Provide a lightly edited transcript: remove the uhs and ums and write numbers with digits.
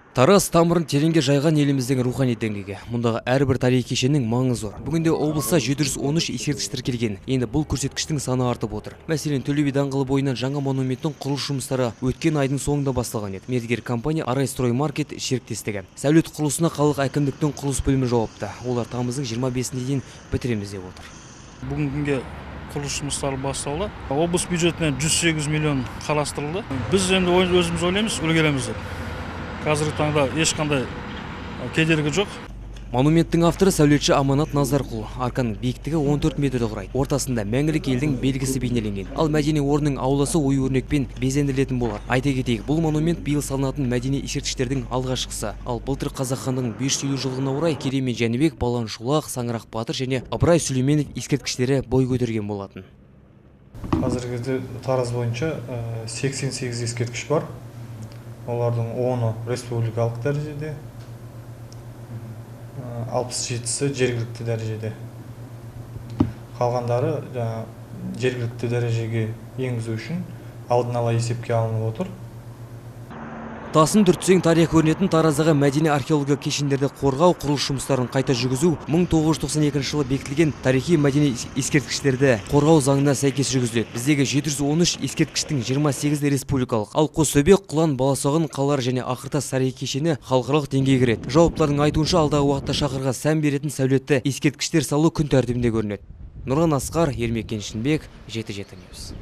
Тараз тамырын тереңге жайған еліміздің рухани деңгейге. Мұндағы әрбір тарихи кешеннің маңызы зор. Бүгінде облыста 713 ескерткіш тіркелген. Енді бұл көрсеткіштің саны артып отыр. Мәселен, Төле би даңғылы бойынан жаңа монументтің құрылыс жұмыстары өткен айдың соңында басталған еді. Мердігер компания Арайстроймаркет серіктестігі. Сәулет құрылысына қалалық әкімдіктің құрылыс бөлімі жауапты. Олар тамыздың 25-іне дейін бітіреміз деп отыр. Бүгінге құрылыс жұмыстары басталды. Облыс бюджетінен 108 миллион қарастырылды. Біз енді өзіміз ойлаймыз, үлгереміз деп. Қазіргі таңда ешқандай кедергі жоқ. Монументтің авторы сәулетші Аманат Назарқұл. Арканың биіктігі 14 метрді құрайды. Ортасында мәңгілік елдің белгісі бейнеленген. Ал мәдени орынның ауласы ою-өрнекпен безендірілетін болады. Айта кетейік, бұл монумент биыл салынатын мәдени ескерткіштердің алғашқысы. Ал былтыр қазақ хандығының 550 жылдығына орай Керей мен Жәнібек, Балан Шолақ, Саңырақ Батыр және Ыбырай Сүлейменов ескерткіштері бой көтерген болатын. Қазіргі кезде Тараз бойынша 88 ескерткіш бар. Олардың 10-ы республикалық дәрежеде, 67-сі жергілікті дәрежеде. Қалғандары жергілікті дәрежеге енгізу үшін алдын ала есепке алынып отыр. Тасын түртсең тарих көрінетін Тараздағы мәдени археология кешендерді қорғау, құрылыс жұмыстарын қайта жүргізу 1992 жылы бекітілген тарихи мәдени ескерткіштерді қорғау заңына сәйкес жүргізіледі. Біздегі 713 ескерткіштің 28-і республикалық, ал Қостөбе, Құлан, Баласағұн қалалар және Ақыртас тарихи кешені халықаралық деңгейге кіреді. Жауаптылардың айтуынша алдағы уақытта шаһарға сән беретін сәулетті ескерткіштер салу күн тәртібінде көрінеді. Нұрлан Асқар, Ермек Кеншінбек, 7/7 News.